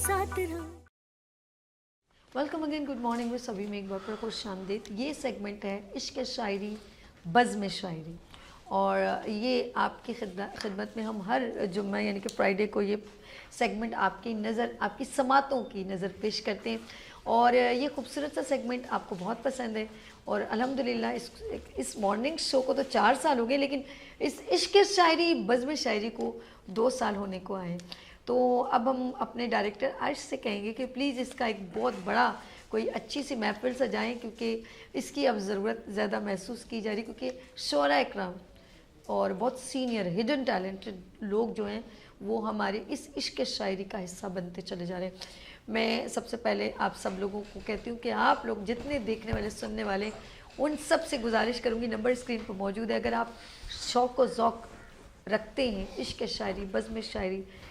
साथ रहो। Welcome again, good morning में सभी में एक बार खुश आमदीद। ये सेगमेंट है इश्क शायरी बज़्म शायरी, और ये आपकी खिदमत में हम हर जुम्मा यानी कि फ्राइडे को ये सेगमेंट आपकी नज़र, आपकी समातों की नज़र पेश करते हैं। और ये खूबसूरत सा सेगमेंट आपको बहुत पसंद है, और अल्हम्दुलिल्लाह इस मॉर्निंग शो को तो 4 साल हो गए, लेकिन इस इश्क शायरी बज़्म शायरी को 2 साल होने को आए। तो अब हम अपने डायरेक्टर अर्श से कहेंगे कि प्लीज़ इसका एक बहुत बड़ा कोई अच्छी सी महफिल सजाएं, क्योंकि इसकी अब ज़रूरत ज़्यादा महसूस की जा रही, क्योंकि शोरा इकराम और बहुत सीनियर हिडन टैलेंटेड लोग जो हैं वो हमारे इस इश्क शायरी का हिस्सा बनते चले जा रहे हैं। मैं सबसे पहले आप सब लोगों को कहती हूँ कि आप लोग जितने देखने वाले सुनने वाले, उन सब से गुजारिश करूँगी, नंबर स्क्रीन पर मौजूद है, अगर आप शौक़ व ज़ौक़ रखते हैं इश्क शायरी बज़्म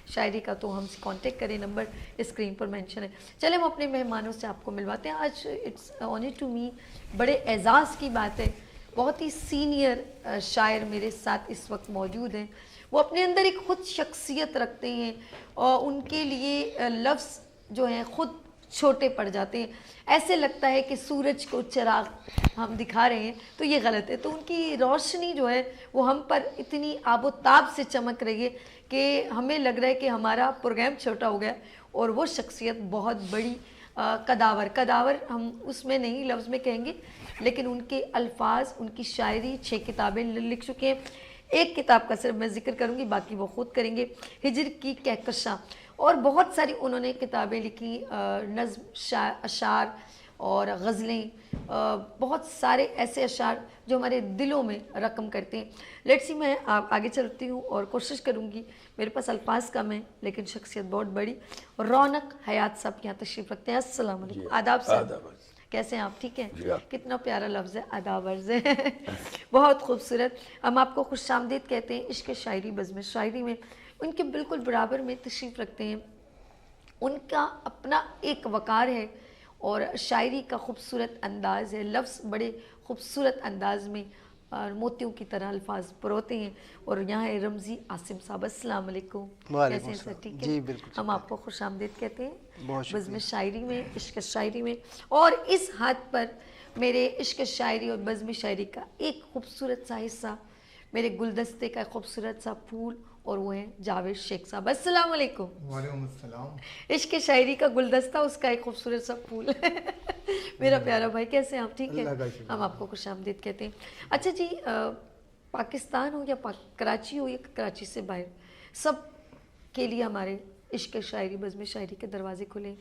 शायरी का, तो हमसे कांटेक्ट करें, नंबर स्क्रीन पर मेंशन है। चले हम अपने मेहमानों से आपको मिलवाते हैं। आज इट्स ऑनर टू मी, बड़े एजाज़ की बात है, बहुत ही सीनियर शायर मेरे साथ इस वक्त मौजूद हैं। वो अपने अंदर एक ख़ुद शख्सियत रखते हैं, और उनके लिए लफ्ज़ जो हैं ख़ुद छोटे पड़ जाते हैं। ऐसे लगता है कि सूरज को चिराग हम दिखा रहे हैं, तो ये गलत है। तो उनकी रोशनी जो है वो हम पर इतनी आबोताब से चमक रही है कि हमें लग रहा है कि हमारा प्रोग्राम छोटा हो गया, और वो शख्सियत बहुत बड़ी कदावर हम उसमें नहीं लफ्ज़ में कहेंगे, लेकिन उनके अल्फाज, उनकी शायरी 6 किताबें लिख चुके हैं। एक किताब का सिर्फ मैं जिक्र करूँगी, बाकी वो ख़ुद करेंगे, हिजर की कहकशां, और बहुत सारी उन्होंने किताबें लिखी, नज़्म, अशार और गज़लें, बहुत सारे ऐसे अशार जो हमारे दिलों में रकम करते हैं। लेट्स सी, मैं आगे चलती हूँ और कोशिश करूँगी, मेरे पास अल्फाज कम है लेकिन शख्सियत बहुत बड़ी। रौनक हयात साहब यहाँ तशरीफ़ रखते हैं। अस्सलाम वालेकुम। आदाब साहब, कैसे हैं आप? ठीक है? कितना प्यारा लफ्ज़ है आदाब अर्ज़ है बहुत खूबसूरत। हम आपको खुशामदीद कहते हैं। इश्क शायरी बज़्म शायरी में उनके बिल्कुल बराबर में तशरीफ़ रखते हैं। उनका अपना एक वक़ार है और शायरी का खूबसूरत अंदाज़ है। लफ्ज़ बड़े खूबसूरत अंदाज़ में मोतियों की तरह अल्फाज परोते हैं। और यहाँ है रमज़ी आसिम साहब। अस्सलाम वालेकुम। कैसे हैं सर? ठीक है जी, बिल्कुल। हम आपको खुशामदीद कहते हैं बज़्म शायरी में, इश्क शायरी में। और इस हाथ पर मेरे इश्क शायरी और बज़्म शायरी का एक खूबसूरत सा हिस्सा, मेरे गुलदस्ते का खूबसूरत सा फूल, और वो हैं जावेद शेख साहब। अस्सलाम वालेकुम। वालेकुम अस्सलाम। इश्क शायरी का गुलदस्ता, उसका एक खूबसूरत सा फूल मेरा प्यारा भाई, कैसे हैं आप? ठीक है? हम आपको खुशामदीद कहते हैं। अच्छा जी, पाकिस्तान हो या कराची हो या कराची से बाहर, सब के लिए हमारे इश्क शायरी बज़्म शायरी के दरवाजे खुले।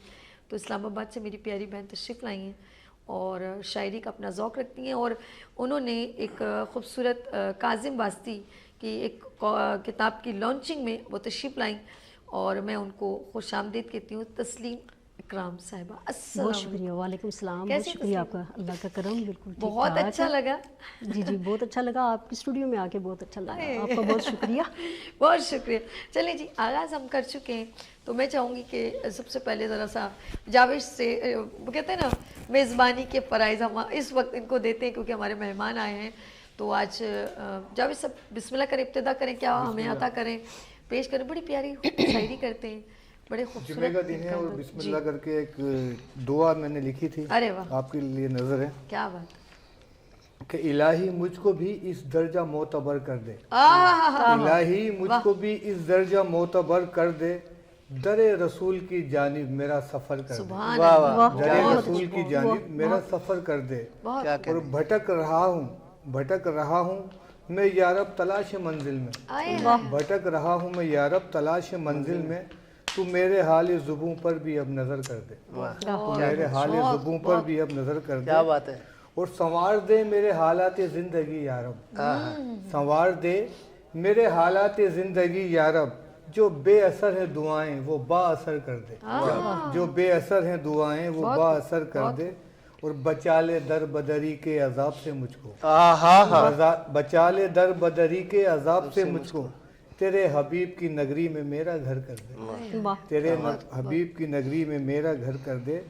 तो इस्लामाबाद से मेरी प्यारी बहन तशरीफ़ लाई हैं और शायरी का अपना ज़ौक़ रखती हैं, और उन्होंने एक खूबसूरत काज़िम वास्ती की एक किताब की लॉन्चिंग में वो तशरीफ़ लाई, और मैं उनको खुशामदीद कहती हूँ। तस्लीम इकराम साहिबा, अस्सलाम। बहुत शुक्रिया। वालेकुम सलाम। बहुत शुक्रिया आपका, अल्लाह का करम। बिल्कुल बहुत अच्छा लगा। जी जी, बहुत अच्छा लगा। आपकी स्टूडियो में आके बहुत अच्छा लगा। आपका बहुत शुक्रिया। बहुत शुक्रिया। चलिए जी, आगाज़ हम कर चुके हैं, तो मैं चाहूँगी कि सबसे पहले ज़रा सा जावेद से, वो कहते हैं ना मेज़बानी के फ़राइज़ हम इस वक्त इनको देते हैं क्योंकि हमारे मेहमान आए हैं। तो आज जावेद साहब बिस्मिल्लाह करें, इब्तिदा करें, क्या हमें अता करें, पेश करें। बड़ी प्यारी शायरी करते हैं, बड़े खूबसूरत। जुमे का दिन है और बिस्मिल्लाह करके एक दुआ मैंने लिखी थी। अरे वाह, आपके लिए नजर है। क्या बात कि इलाही मुझको भी इस दर्जा मोतबर कर दे। इलाही मुझको भी इस दर्जा मोतबर कर दे, दरे रसूल की जानिब मेरा सफ़र कर दे। दरे रसूल की जानिब मेरा सफ़र कर दे। और भटक रहा हूँ मैं यारब तलाश मंजिल में, भटक रहा हूँ मैं यारब तलाश मंजिल में, तू मेरे हाल ज़ुबों पर भी अब नज़र कर दे। तू मेरे हाल ज़ुबों पर भी अब नज़र कर दे। क्या बात है। और संवार दे मेरे हालात ज़िंदगी यारब, संवार दे मेरे हालात ज़िंदगी यारब, जो बेअसर है दुआएं वो बाअसर कर दे। जो बेअसर हैं दुआएं वो बाअसर कर दे। और बचा ले दर बदरी के अजाब से मुझको, बचा ले दर बदरी के अजाब से मुझको, तेरे हबीब की नगरी में मेरा घर कर दे। तेरे हबीब की नगरी में मेरा घर कर दे।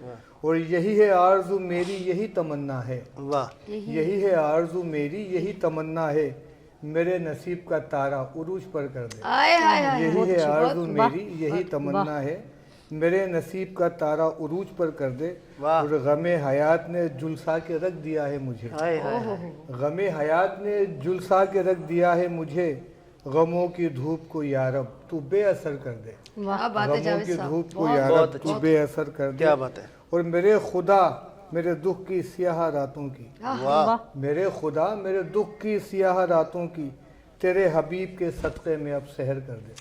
और यही है आरज़ू मेरी, यही तमन्ना है। यही है आरज़ू मेरी, यही तमन्ना है, मेरे नसीब का तारा उरूज पर कर दे। यही है आरज़ू मेरी, यही तमन्ना है, میرے نصیب کا تارا عروج پر کر دے اور غم حیات نے جلسا کے رکھ دیا ہے مجھے غم حیات نے جلسا کے رکھ دیا ہے مجھے غموں کی دھوپ کو یارب تو بے اثر کر دے غموں کی دھوپ کو یارب تو بے اثر کر دے اور میرے خدا میرے دکھ کی سیاہ راتوں کی میرے خدا میرے دکھ کی سیاہ راتوں کی تیرے حبیب کے صدقے میں اب سحر کر دے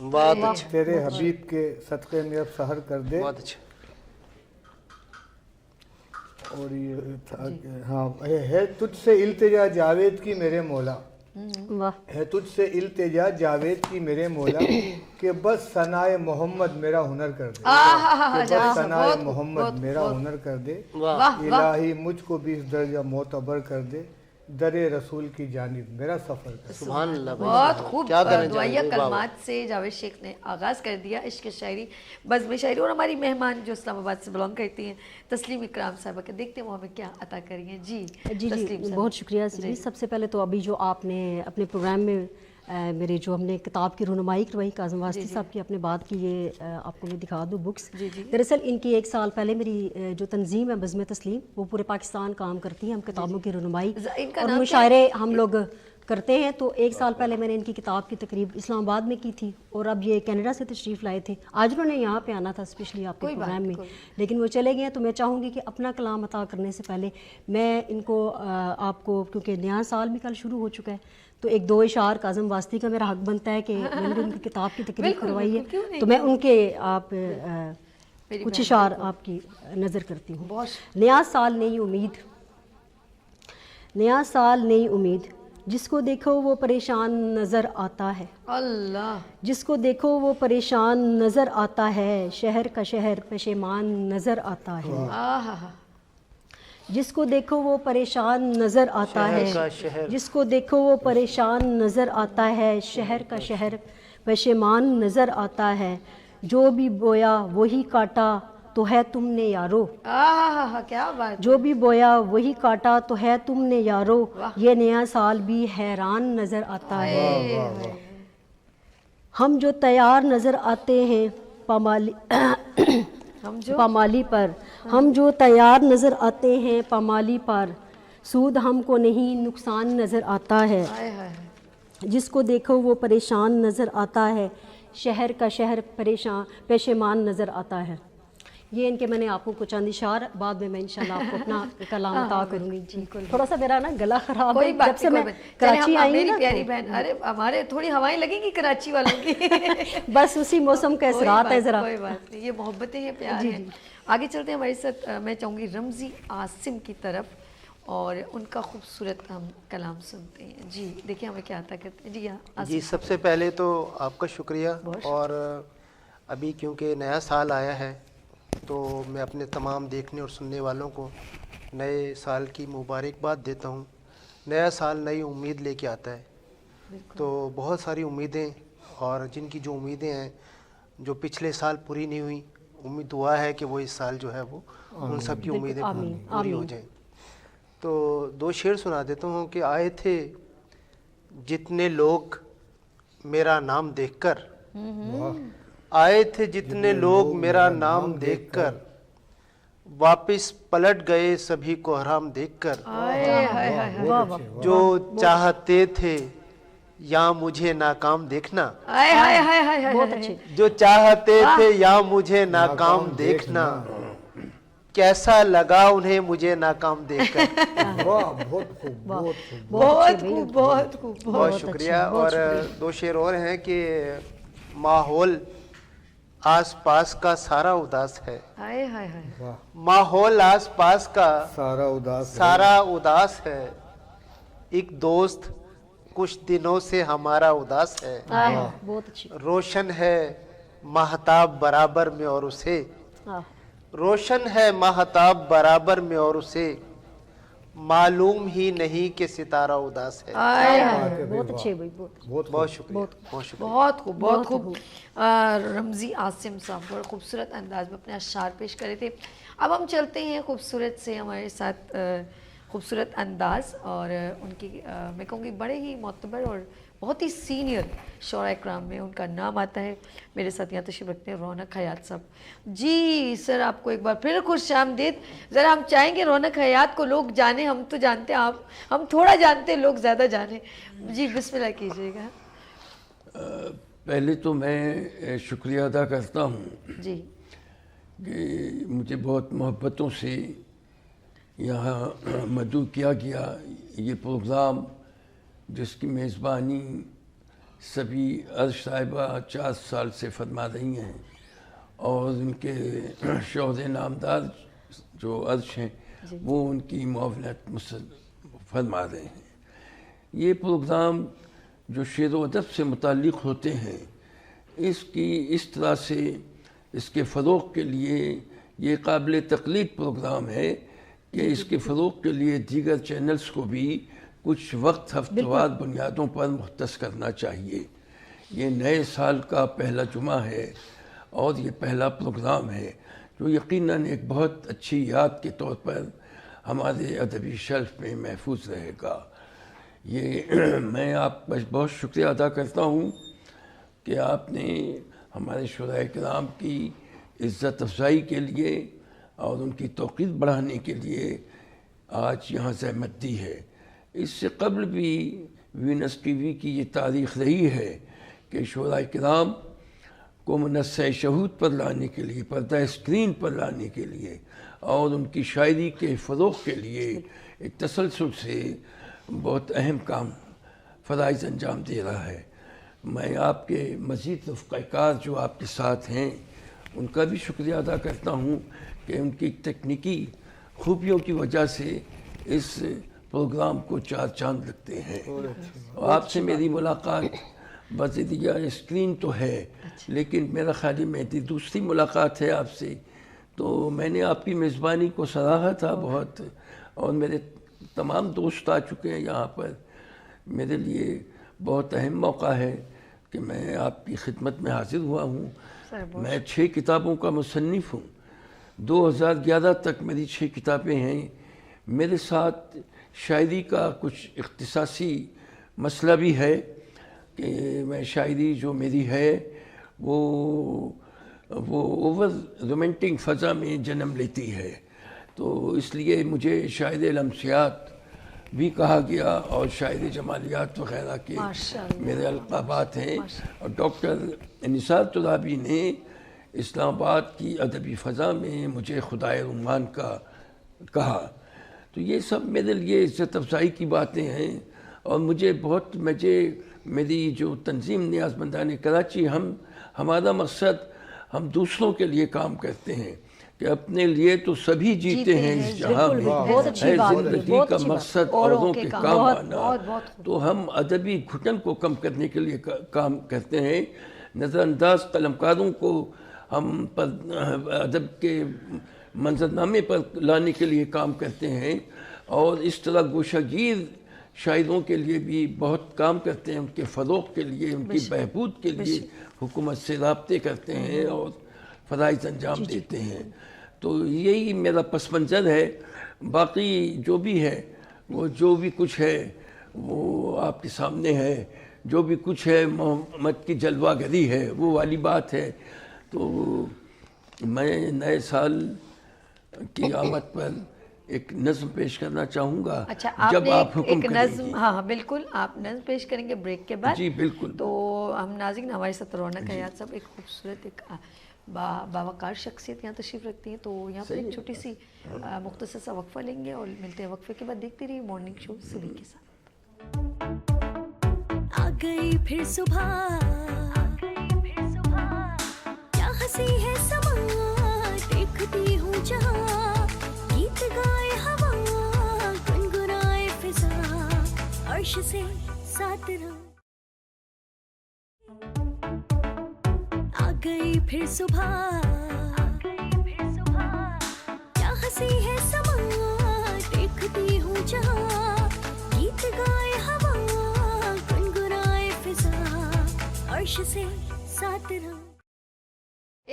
تیرے حبیب کے صدقے میں اب سحر کر دے اور یہ ہاں ہے تجھ سے التجا جاوید کی میرے مولا ہے تجھ سے التجا جاوید کی میرے مولا کہ بس ثنائے محمد میرا ہنر کر دے کہ بس ثنائے محمد میرا ہنر کر دے الہی مجھ کو بھی اس درجہ معتبر کر دے در رسول کی جانب میرا سفر کر دے سبحان اللہ بہت خوب دعائیہ کلمات سے جاوید شیخ نے آغاز کر دیا عشق شاعری بزم شاعری. اور ہماری مہمان جو اسلام آباد سے بلانگ کرتی ہیں تسلیم اکرام صاحبہ کے دیکھتے ہیں وہ ہمیں کیا عطا کری ہیں. جی بہت شکریہ سبھی. سب سے پہلے تو ابھی جو آپ نے اپنے پروگرام میں میرے جو ہم نے کتاب کی رونمائی کروائی کاظم واسطی صاحب کی اپنے بات کی یہ آپ کو میں دکھا دوں بکس. دراصل ان کی 1 سال پہلے میری جو تنظیم ہے بزم تسلیم وہ پورے پاکستان کام کرتی ہے. ہم کتابوں کی رونمائی اور مشاعرے ہم لوگ کرتے ہیں. تو 1 سال پہلے میں نے ان کی کتاب کی تقریب اسلام آباد میں کی تھی اور اب یہ کینیڈا سے تشریف لائے تھے. آج انہوں نے یہاں پہ آنا تھا اسپیشلی آپ کے پروگرام میں لیکن وہ چلے گئے. تو میں چاہوں گی کہ اپنا کلام عطا کرنے سے پہلے میں ان کو آپ کو کیونکہ نیا سال بھی کل شروع ہو چکا ہے تو 1-2 اشعار کاظم واسطی کا میرا حق بنتا ہے کہ میں نے ان کی کتاب کی تقریب کروائی ہے تو میں ان کے آپ کچھ اشعار آپ کی نظر کرتی ہوں. نیا سال نئی امید نیا سال نئی امید جس کو دیکھو وہ پریشان نظر آتا ہے اللہ جس کو دیکھو وہ پریشان نظر آتا ہے شہر کا شہر پشیمان نظر آتا ہے جس کو دیکھو وہ پریشان نظر آتا ہے جس کو دیکھو وہ پریشان نظر آتا ہے شہر کا شہر پشیمان نظر آتا ہے جو بھی بویا وہی کاٹا تو ہے تم نے یارو کیا بات جو بھی بویا وہی کاٹا تو ہے تم نے یارو یہ نیا سال بھی حیران نظر آتا ہے. ہم جو تیار نظر آتے ہیں پامالی پر ہم جو تیار نظر آتے ہیں پامالی پر سود ہم کو نہیں نقصان نظر آتا ہے جس کو دیکھو وہ پریشان نظر آتا ہے شہر کا شہر پشیمان نظر آتا ہے. یہ ان کے میں نے آپ کو چند اشعار بعد میں انشاءاللہ آپ کو اپنا کلام عطا کروں گی. جی تھوڑا سا میرا نا گلا خراب ہے جب سے میں کراچی آئی میری پیاری بہن. ارے ہمارے تھوڑی ہوائیں لگیں گی کراچی والوں کی بس اسی موسم کا اثرات ہے ذرا. کوئی بات نہیں یہ محبتیں ہیں پیار ہیں. آگے چلتے ہیں ہمارے ساتھ میں چاہوں گی رمزی عاصم کی طرف اور ان کا خوبصورت ہم کلام سنتے ہیں. جی دیکھیں ہمیں کیا عطا کرتے ہیں. جی سب سے پہلے تو آپ کا شکریہ. اور ابھی کیونکہ نیا سال آیا ہے تو میں اپنے تمام دیکھنے اور سننے والوں کو نئے سال کی مبارکباد دیتا ہوں. نیا سال نئی امید لے کے آتا ہے تو بہت ساری امیدیں اور جن کی جو امیدیں ہیں جو پچھلے سال پوری نہیں ہوئی امید دعا ہے کہ وہ اس سال جو ہے وہ ان سب کی امیدیں پوری ہو جائیں. تو 2 شعر سنا دیتا ہوں کہ آئے تھے جتنے لوگ میرا نام دیکھ کر آئے تھے جتنے لوگ میرا نام دیکھ کر واپس پلٹ گئے سبھی کو حرام دیکھ کر جو چاہتے تھے یا مجھے ناکام دیکھنا جو چاہتے تھے یا مجھے ناکام دیکھنا کیسا لگا انہیں مجھے ناکام دیکھ کر. بہت شکریہ. اور 2 شعر اور ہیں کہ ماحول آس پاس کا سارا اداس ہے ماحول آس پاس کا سارا اداس ہے ایک دوست کچھ دنوں سے ہمارا اداس ہے روشن ہے ماہتاب برابر میں اور اسے روشن ہے ماہتاب برابر میں اور اسے معلوم ہی نہیں کہ ستارہ اداس ہے. بہت اچھے بھائی بہت شکریہ. بہت خوب بہت خوب. رمزی عاصم صاحب بڑے خوبصورت انداز میں اپنے اشعار پیش کرے تھے. اب ہم چلتے ہیں خوبصورت سے ہمارے ساتھ खूबसूरत अंदाज़ और उनकी मैं कहूँगी बड़े ही मोतबर और बहुत ही सीनियर शोरा इकराम में उनका नाम आता है। मेरे साथ यहाँ तशरीफ़ रखते हैं रौनक हयात साहब। जी सर, आपको एक बार फिर खुश आमदीद। ज़रा हम चाहेंगे रौनक हयात को लोग जाने, हम तो जानते हैं, आप हम थोड़ा जानते हैं, लोग ज़्यादा जाने। जी बिस्मिल्लाह कीजिएगा। पहले तो मैं शुक्रिया अदा करता हूँ जी कि मुझे बहुत मोहब्बतों से यहाँ मदऊ किया गया। ये प्रोग्राम जिसकी मेज़बानी सभी अर्श साहिबा 4 साल से फरमा रही हैं और उनके शोहरे नामदार जो अर्श हैं वो उनकी मुआवनत फरमा रहे हैं। ये प्रोग्राम जो शेर व अदब से मुताल्लिक़ होते हैं, इसकी इस तरह से इसके फ़रोग़ के लिए ये काबिल तक़लीद प्रोग्राम है कि इसके फ़रोग़ के लिए दीगर चैनल्स को भी कुछ वक्त हफ्तेवार बुनियादों पर मुख्तस करना चाहिए। ये नए साल का पहला जुमा है और ये पहला प्रोग्राम है जो यकीनन एक बहुत अच्छी याद के तौर पर हमारे अदबी शेल्फ में महफूज रहेगा। ये मैं आपका बहुत शुक्रिया अदा करता हूँ कि आपने हमारे शुराए किराम की इज़्ज़त अफ़ज़ाई के लिए और उनकी तौक़ीर बढ़ाने के लिए आज यहाँ ज़हमत दी है। इससे कबल भी वीनस टीवी की ये तारीख़ रही है कि शुराए किराम को मनस्से शहूद पर लाने के लिए, पर्दा स्क्रीन पर लाने के लिए और उनकी शायरी के फ़रोग़ के लिए एक तसलसल से बहुत अहम काम फ़राइज़ अंजाम दे रहा है। मैं आपके मज़ीद रफ़क़ाकार जो आपके साथ हैं उनका भी शुक्रिया अदा करता हूँ कि उनकी तकनीकी खूबियों की वजह से इस प्रोग्राम को 4 चांद लगते हैं। और आपसे मेरी मुलाकात बज़रिया स्क्रीन तो है, लेकिन मेरा ख्याल है मेरी दूसरी मुलाकात है आपसे। तो मैंने आपकी मेज़बानी को सराहा था बहुत, और मेरे तमाम दोस्त आ चुके हैं यहाँ पर। मेरे लिए बहुत अहम मौका है कि मैं आपकी खिदमत में हाजिर हुआ हूँ। मैं 6 किताबों का मुसन्निफ़ हूँ। 2011 तक मेरी 6 किताबें हैं। मेरे साथ शायरी का कुछ इख्तिसासी मसला भी है कि मैं शायरी जो मेरी है वो ओवर रोमांटिक फ़ज़ा में जन्म लेती है, तो इसलिए मुझे शायद लम्सियात भी कहा गया और शायद जमालियात वग़ैरह के मेरे अलक़ाबात हैं। और डॉक्टर निसार तुराबी ने इस्लामाबाद की अदबी फ़ज़ा में मुझे खुदाए रुमान का कहा। तो ये सब मेरे लिए इज़्ज़त अफ़ज़ाई की बातें हैं। और मुझे बहुत मेरी जो तंज़ीम नियाज़मंदान कराची, हमारा मकसद हम दूसरों के लिए काम करते हैं कि अपने लिए तो सभी जीते हैं इस जहां में, है ज़िंदगी का मकसद औरों के काम आना। तो हम अदबी घुटन को कम करने के लिए काम करते हैं। नज़रअंदाज कलमकारों को हम पर अदब के मंजरनामे पर लाने के लिए काम करते हैं, और इस तरह गोशागीर शायरों के लिए भी बहुत काम करते हैं। उनके फ़रोग़ के लिए, उनकी बहबूद के लिए हुकूमत से राब्ते करते हैं और फ़राइज़ अंजाम देते हैं। तो यही मेरा पस मंज़र है। बाकी जो भी है, वो जो भी कुछ है वो आपके सामने है। जो भी कुछ है मोहम्मद की जलवागरी है, वो वाली बात है। तो मैं नए साल की आमद पर एक नज़्म पेश करना चाहूँगा। अच्छा, जब आप हुक्म एक नज़्म, हाँ बिल्कुल, आप नज़्म पेश करेंगे ब्रेक के बाद। जी बिल्कुल। तो हम नाज़रीन, हमारे साथ रौनक हयात साहब एक खूबसूरत एक बावकार शख्सियत यहाँ तशरीफ़ रखती हैं। तो यहाँ पर एक छोटी सी मुख्तसर सा वक्फ़ा लेंगे और मिलते हैं। वक्फ़े के बाद देखते रहिए मॉर्निंग शो सुबह के साथ। आ गई फिर सुबह, क्या हंसी है समा, देखती हूँ जहाँ, गीत गाए हवा, गुनगुनाए फिजा, अर्श से साथ रहो। आ गई फिर सुबह, क्या हंसी है समा, देखती हूँ जहाँ, गीत गाए हवा, गुनगुनाए फिजा, अर्श से साथ रहो।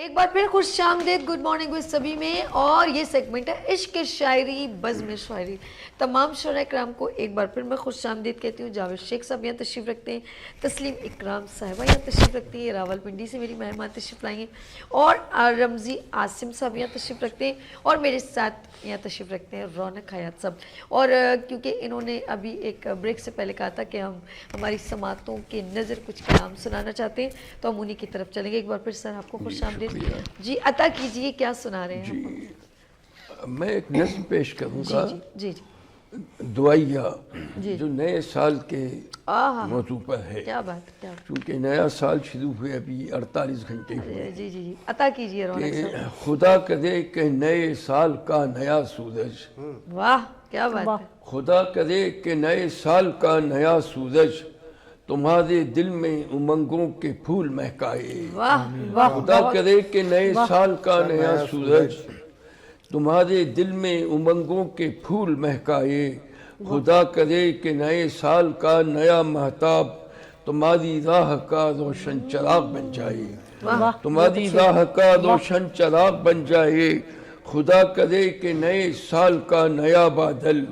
एक बार फिर खुश आमदीद गुड मॉर्निंग विद सभी में, और ये सेगमेंट है इश्क शायरी बज़्म शायरी। तमाम शुरा कराम को एक बार फिर मैं खुश आमदीद कहती हूँ। जावेद शेख साहब यहाँ तशरीफ़ रखते हैं, तस्लीम इकराम साहिबा यहाँ तशरीफ़ रखती हैं, रावलपिंडी से मेरी मेहमान तशरीफ़ लाएंगे, और रमज़ी आसिम साहब यहाँ तशरीफ़ रखते हैं, और मेरे साथ यहाँ तशरीफ़ रखते हैं रौनक हयात साहब। और क्योंकि इन्होंने अभी एक ब्रेक से पहले कहा था कि हम हमारी समातों के नज़र कुछ कलाम सुनाना चाहते हैं, तो हम उन्हीं की तरफ चलेंगे। एक बार फिर सर आपको खुश आमदीद जी, अता कीजिए, क्या सुना रहे हैं? जी मैं एक नज़्म पेश करूँगा, जी जी दुआइया, जो नए साल के आहा, मौजू पर है। क्या बात, क्या क्योंकि नया साल शुरू हुए अभी 48 घंटे हुए। बात। जी जी जी, अता कीजिए रौनक कि साहब। खुदा करे कि नए साल का नया सूरज, वाह क्या बात है। खुदा करे कि नए साल का नया सूरज तुम्हारे दिल में उमंगों के फूल महकाए। वाह वाह, खुदा करे कि नए साल का नया सूरज तुम्हारे दिल में उमंगों के फूल महकाए। खुदा करे कि नए साल का नया महताब तुम्हारी राह का रोशन चिराग बन जाए। तुम्हारी राह का रोशन चिराग बन जाए। खुदा करे कि नए साल का नया बादल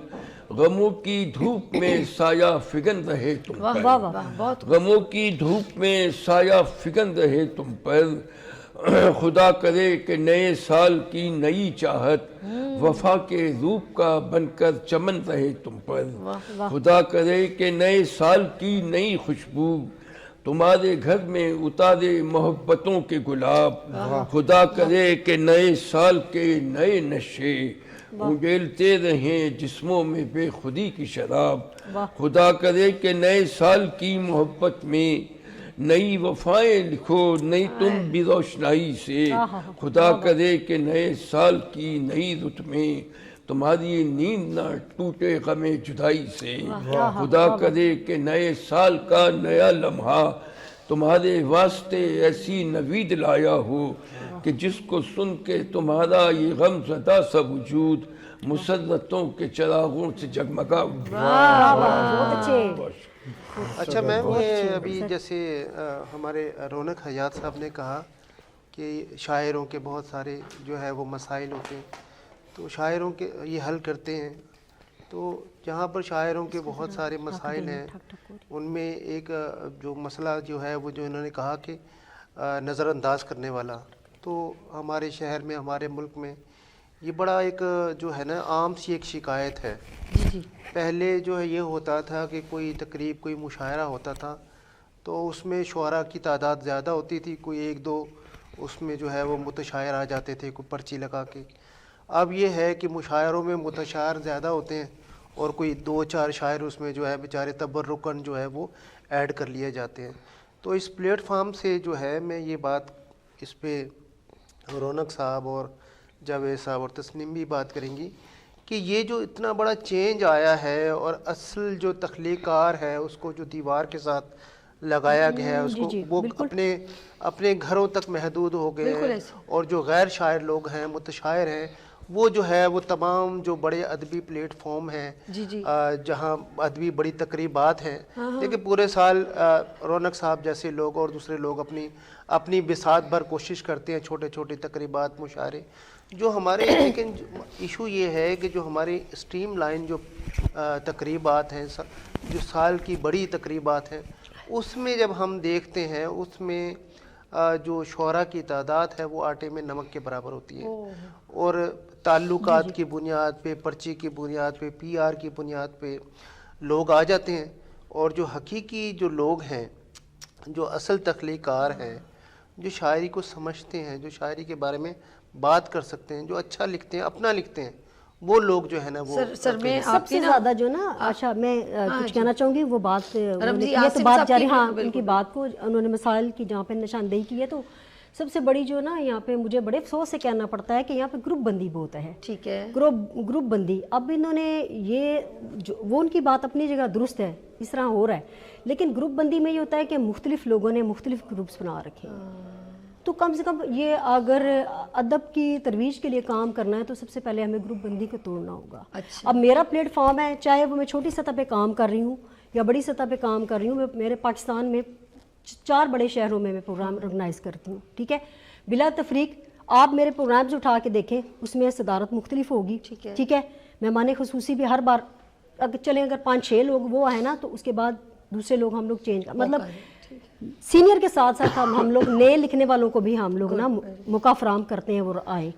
गमों की धूप में साया फिगन रहे तुम पर। बहुत गमों की धूप में साया फिगन रहे तुम पर। खुदा करे कि नए साल की नई चाहत वफा के रूप का बनकर चमन रहे तुम पर। खुदा करे कि नए साल की नई खुशबू तुम्हारे घर में उतारे मोहब्बतों के गुलाब। खुदा करे कि नए साल के नए नशे उगेलते रहें जिस्मों में बेखुदी की शराब। खुदा करे कि नए साल की मोहब्बत में नई वफाएं लिखो, नई तुम भी रोशनाई से। खुदा करे कि नए साल की नई रुत में तुम्हारी नींद ना टूटे गमे जुदाई से। खुदा करे कि नए साल का नया लम्हा तुम्हारे वास्ते ऐसी नवीद लाया हो कि जिसको सुन के तुम्हारा ये गम ज़दा सा वजूद मुसर्रतों के चिरागों से जगमगा उठे। अच्छा मैम, ये अभी जैसे हमारे रौनक हयात साहब ने कहा कि शायरों के बहुत सारे जो है वो मसाइल होते हैं, तो शायरों के ये हल करते हैं। तो जहाँ पर शायरों के बहुत सारे मसाइल हैं, उनमें एक जो मसला जो है वो जो इन्होंने कहा कि नज़रअंदाज करने वाला, तो हमारे शहर में, हमारे मुल्क में ये बड़ा एक जो है ना आम सी एक शिकायत है। पहले जो है ये होता था कि कोई तकरीब, कोई मुशायरा होता था तो उसमें शुअरा की तादाद ज़्यादा होती थी, कोई एक दो उसमें जो है वो मुतशायर आ जाते थे कोई पर्ची लगा के। अब ये है कि मुशायरों में मुतशायर ज़्यादा होते हैं और कोई दो चार शायर उसमें जो है बेचारे तबर्रुकन जो है वो ऐड कर लिए जाते हैं। तो इस प्लेटफार्म से जो है मैं ये बात इस पे रौनक साहब और जावेद साहब और तस्नीम भी बात करेंगी कि ये जो इतना बड़ा चेंज आया है और असल जो तख्लीकार है उसको जो दीवार के साथ लगाया गया है उसको वो अपने घरों तक महदूद हो गए हैं, और जो गैर शायर लोग हैं, मुतशायर हैं, वो जो है वो तमाम जो बड़े अदबी प्लेटफॉर्म हैं जहाँ अदबी बड़ी तकरीबात हैं, लेकिन पूरे साल रौनक साहब जैसे लोग और दूसरे लोग अपनी बिसात भर कोशिश करते हैं, छोटे छोटे तकरीबात, मुशायरे जो हमारे। लेकिन इशू ये है कि जो हमारी स्ट्रीम लाइन जो तकरीबात हैं, जो साल की बड़ी तकरीबात हैं, उसमें जब हम देखते हैं उसमें जो शुअरा की तादाद है वो आटे में नमक के बराबर होती है, और ताल्लुकात की बुनियाद पे, पर्ची की बुनियाद पे, PR की बुनियाद पे लोग आ जाते हैं, और जो हकीकी जो लोग हैं, जो असल तख्लीकार हैं, जो शायरी को समझते हैं, जो शायरी के बारे में बात कर सकते हैं, जो अच्छा लिखते हैं, अपना लिखते हैं, वो लोग जो है ना वो सर मैं सबसे ज्यादा जो ना आशा मैं कुछ कहना चाहूँगी वो बात, ये तो बात जारी, हाँ उनकी बात को उन्होंने मिसाल की जहाँ पे निशानदेही की है, तो सबसे बड़ी जो ना यहाँ पे मुझे बड़े अफसोस से कहना पड़ता है कि यहाँ पे ग्रुप बंदी बहुत है। ठीक है, ग्रुप बंदी। अब इन्होंने ये जो वो उनकी बात अपनी जगह दुरुस्त है, इस तरह हो रहा है, लेकिन ग्रुप बंदी में ये होता है कि मुख्तलिफ लोगों ने मुख्तलिफ ग्रुप्स बना रखे हैं। तो कम से कम ये अगर अदब की तरवीज के लिए काम करना है तो सबसे पहले हमें ग्रुप बंदी को तोड़ना होगा। अच्छा। अब मेरा प्लेटफॉर्म है, चाहे वो मैं छोटी सतह पे काम कर रही हूँ या बड़ी सतह पे काम कर रही हूँ, मेरे पाकिस्तान में 4 बड़े शहरों में मैं प्रोग्राम ऑर्गेनाइज़ करती हूँ, ठीक है। بلا تفریق آپ میرے پروگرامز اٹھا کے دیکھیں, اس میں صدارت مختلف ہوگی, ٹھیک ہے, مہمان خصوصی بھی ہر بار اگر چلیں اگر 5-6 لوگ وہ ہیں نا, تو اس کے بعد دوسرے لوگ ہم لوگ چینج کر, مطلب سینئر کے ساتھ ساتھ ہم لوگ نئے لکھنے والوں کو بھی ہم لوگ نا موقع فراہم کرتے ہیں وہ آئیں.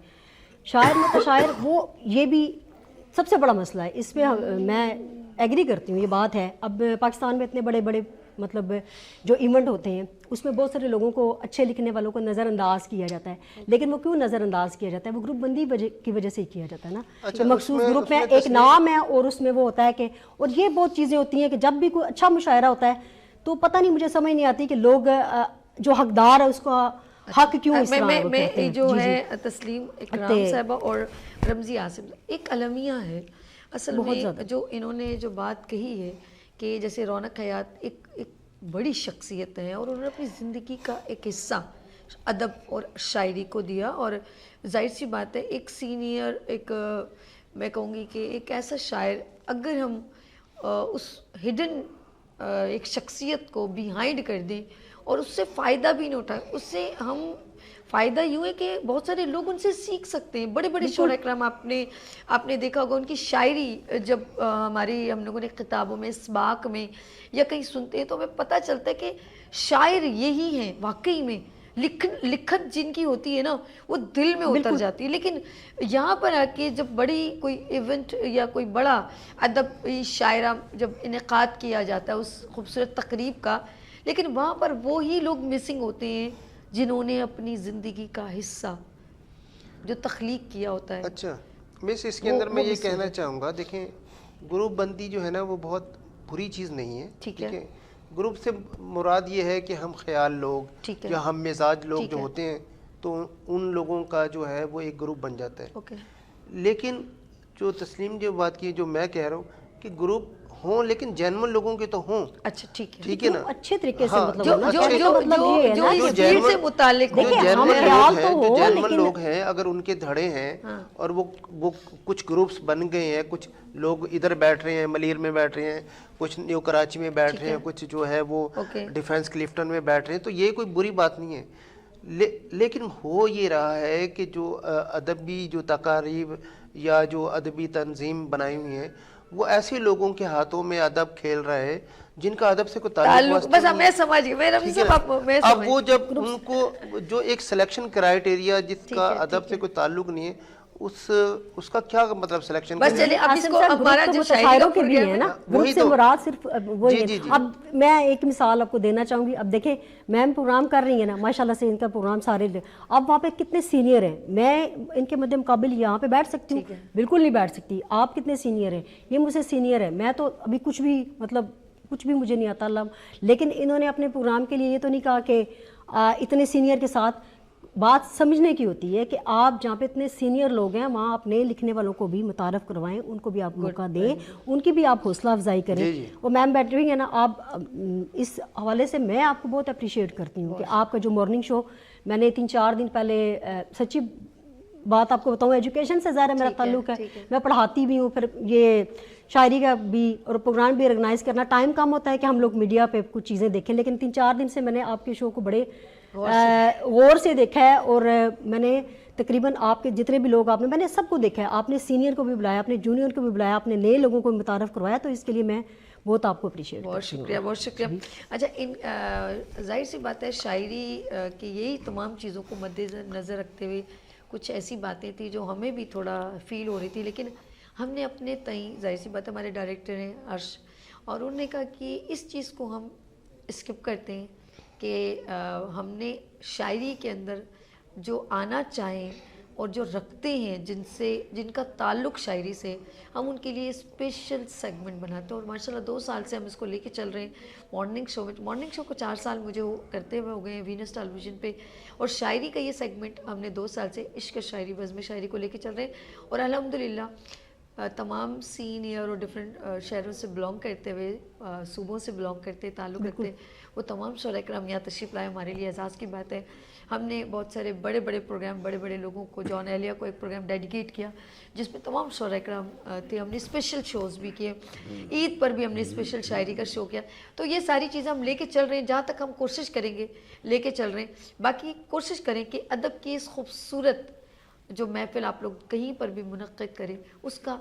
شاعر متشاعر وہ یہ بھی سب سے بڑا مسئلہ ہے, اس پہ میں ایگری کرتی ہوں, یہ بات ہے. اب پاکستان میں اتنے بڑے بڑے مطلب جو ایونٹ ہوتے ہیں اس میں بہت سارے لوگوں کو, اچھے لکھنے والوں کو نظر انداز کیا جاتا ہے, لیکن وہ کیوں نظر انداز کیا جاتا ہے؟ وہ گروپ بندی کی وجہ سے ہی کیا جاتا ہے نا. کہ مخصوص گروپ میں ایک نام ہے اور اس میں وہ ہوتا ہے کہ, اور یہ بہت چیزیں ہوتی ہیں کہ جب بھی کوئی اچھا مشاعرہ ہوتا ہے تو پتہ نہیں, مجھے سمجھ نہیں آتی کہ لوگ جو حقدار ہے اس کا حق کیوں اس طرح وہ کہتے ہیں. جو ہے تسلیم اکرام صاحبہ اور رمزی آصف, ایک المیہ ہے اصل میں جو انہوں نے جو بات کہی ہے کہ جیسے رونق حیات ایک بڑی شخصیت ہے اور انہوں نے اپنی زندگی کا ایک حصہ ادب اور شاعری کو دیا, اور ظاہر سی بات ہے ایک سینئر, ایک میں کہوں گی کہ ایک ایسا شاعر اگر ہم اس ہڈن ایک شخصیت کو بیہائنڈ کر دیں اور اس سے فائدہ بھی نہیں اٹھائیں, اس سے ہم فائدہ یوں ہے کہ بہت سارے لوگ ان سے سیکھ سکتے ہیں. بڑے بڑے شعراء اکرام آپ نے دیکھا ہوگا, ان کی شاعری جب ہماری ہم لوگوں نے کتابوں میں اسباق میں یا کہیں سنتے ہیں تو ہمیں پتہ چلتا ہے کہ شاعر یہی ہیں واقعی میں. لکھت جن کی ہوتی ہے نا وہ دل میں اتر جاتی ہے. لیکن یہاں پر آ کے جب بڑی کوئی ایونٹ یا کوئی بڑا ادبی شاعرہ جب انعقاد کیا جاتا ہے اس خوبصورت تقریب کا, لیکن وہاں پر وہی لوگ مسنگ ہوتے ہیں جنہوں نے اپنی زندگی کا حصہ جو تخلیق کیا ہوتا ہے. اچھا مس, اس کے اندر میں یہ کہنا چاہوں گا, دیکھیں گروپ بندی جو ہے نا وہ بہت بری چیز نہیں ہے, ٹھیک ہے. گروپ سے مراد یہ ہے کہ ہم خیال لوگ یا ہم مزاج لوگ جو ہوتے ہیں تو ان لوگوں کا جو ہے وہ ایک گروپ بن جاتا ہے. لیکن جو تسلیم جو بات کی, جو میں کہہ رہا ہوں کہ گروپ ہوں لیکن جینون لوگوں کے تو ہوں. اچھا ٹھیک ہے, ٹھیک ہے نا, اچھے طریقے سے مطلب جو اس فیلڈ سے متعلق جو جینون لوگ ہیں اگر ان کے دھڑے ہیں اور وہ کچھ گروپس بن گئے ہیں, کچھ لوگ ادھر بیٹھ رہے ہیں, ملیر میں بیٹھ رہے ہیں, کچھ نیو کراچی میں بیٹھ رہے ہیں, کچھ جو ہے وہ ڈیفینس کلفٹن میں بیٹھ رہے ہیں, تو یہ کوئی بری بات نہیں ہے. لیکن ہو یہ رہا ہے کہ جو ادبی جو تقاریب یا جو ادبی تنظیم بنائی ہوئی ہیں وہ ایسے لوگوں کے ہاتھوں میں ادب کھیل رہا ہے جن کا ادب سے کوئی تعلق بس میں سمجھ گئی. اب وہ جب ان کو جو ایک سلیکشن کرائیٹیریا جس کا ادب سے کوئی تعلق نہیں ہے, اس کا کیا مطلب سلیکشن؟ بس چلیے اب اس کو ہمارا جو شاعروں کے بھی ہے نا, گروپ سے مراد صرف وہی ہے. اب میں ایک مثال آپ کو دینا چاہوں گی. اب دیکھیں میم پروگرام کر رہی ہیں نا, ماشاءاللہ سے ان کا پروگرام سارے, اب وہاں پہ کتنے سینئر ہیں, میں ان کے مد مقابل یہاں پہ بیٹھ سکتی ہوں؟ بالکل نہیں بیٹھ سکتی. آپ کتنے سینئر ہیں, یہ مجھ سے سینئر ہے, میں تو ابھی کچھ بھی مطلب کچھ بھی مجھے نہیں آتا اللہ. لیکن انہوں نے اپنے پروگرام کے لیے یہ تو نہیں کہا کہ اتنے سینئر کے ساتھ, بات سمجھنے کی ہوتی ہے کہ آپ جہاں پہ اتنے سینئر لوگ ہیں وہاں اپنے لکھنے والوں کو بھی متعارف کروائیں, ان کو بھی آپ موقع دیں, ان کی بھی آپ حوصلہ افزائی کریں. اور میم بیٹھ رہی ہیں نا, آپ اس حوالے سے میں آپ کو بہت اپریشیٹ کرتی ہوں کہ آپ کا جو مارننگ شو, میں نے 3-4 دن پہلے سچی بات آپ کو بتاؤں, ایجوکیشن سے ظاہر ہے میرا تعلق ہے, میں پڑھاتی بھی ہوں, پھر یہ شاعری کا بھی اور پروگرام بھی آرگنائز کرنا, ٹائم کم ہوتا ہے کہ ہم لوگ میڈیا پہ کچھ چیزیں دیکھیں. لیکن 3-4 دن سے میں نے آپ کے شو کو بڑے غور سے دیکھا ہے, اور میں نے تقریباً آپ کے جتنے بھی لوگ آپ نے, میں نے سب کو دیکھا ہے. آپ نے سینئر کو بھی بلایا, آپ نے جونیئر کو بھی بلایا, آپ نے نئے لوگوں کو متعارف کروایا, تو اس کے لیے میں بہت آپ کو اپریشیٹ. بہت شکریہ, بہت شکریہ. اچھا ظاہر سی بات ہے شاعری کی یہی تمام چیزوں کو مد نظر رکھتے ہوئے کچھ ایسی باتیں تھیں جو ہمیں بھی تھوڑا فیل ہو رہی تھی, لیکن ہم نے اپنے تئیں, ظاہر سی بات ہے ہمارے ڈائریکٹر ہیں عرش, اور انہوں نے کہا کہ اس چیز کو ہم اسکپ کرتے ہیں کہ ہم نے شاعری کے اندر جو آنا چاہیں اور جو رکھتے ہیں جن کا تعلق شاعری سے, ہم ان کے لیے اسپیشل سیگمنٹ بناتے ہیں. اور ماشاءاللہ 2 سال سے ہم اس کو لے کے چل رہے ہیں مارننگ شو میں. مارننگ شو کو 4 سال مجھے کرتے ہوئے ہو گئے ہیں وینس ٹیلی ویژن پہ, اور شاعری کا یہ سیگمنٹ ہم نے 2 سال سے عشق شاعری بزم شاعری کو لے کے چل رہے ہیں. اور الحمدللہ तमाम सीनियर और डिफरेंट शहरों से बिलोंग करते हुए, सूबों से बिलोंग करते, ताल्लुक़ रखते, वो तमाम शोरा कराम यहाँ तशरीफ़ लाए, हमारे लिए एजाज़ की बात है। हमने बहुत सारे बड़े बड़े प्रोग्राम, बड़े बड़े लोगों को, जॉन एलिया को एक प्रोग्राम डेडिकेट किया जिसमें तमाम शोरा कराम थे। हमने स्पेशल शोज़ भी किए, ईद पर भी हमने स्पेशल शायरी का शो किया। तो ये सारी चीज़ें हम लेके चल रहे हैं, जहाँ तक हम कोशिश करेंगे लेके चल रहे हैं। बाकी कोशिश करें कि अदब की इस खूबसूरत जो महफ़िल आप लोग कहीं पर भी मुनक़्क़िद करें, उसका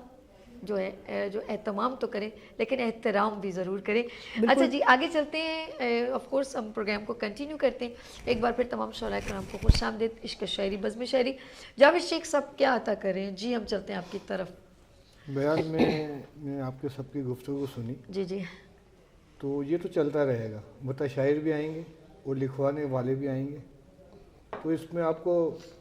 जो है जो एहतमाम तो करें, लेकिन एहतराम भी ज़रूर करें। अच्छा जी, आगे चलते हैं। ऑफ कोर्स हम प्रोग्राम को कंटिन्यू करते हैं। एक बार फिर तमाम शोरा कराम को खुश आमदीद। इश्क शायरी, बज़्म शायरी, जावेद शेख साहब क्या अता करें जी। हम चलते हैं आपकी तरफ। बयान में आपके सबकी गुफ्तगू सुनी, जी जी, तो ये तो चलता रहेगा, मुतशायर भी आएंगे और लिखवाने वाले भी आएंगे, तो इसमें आपको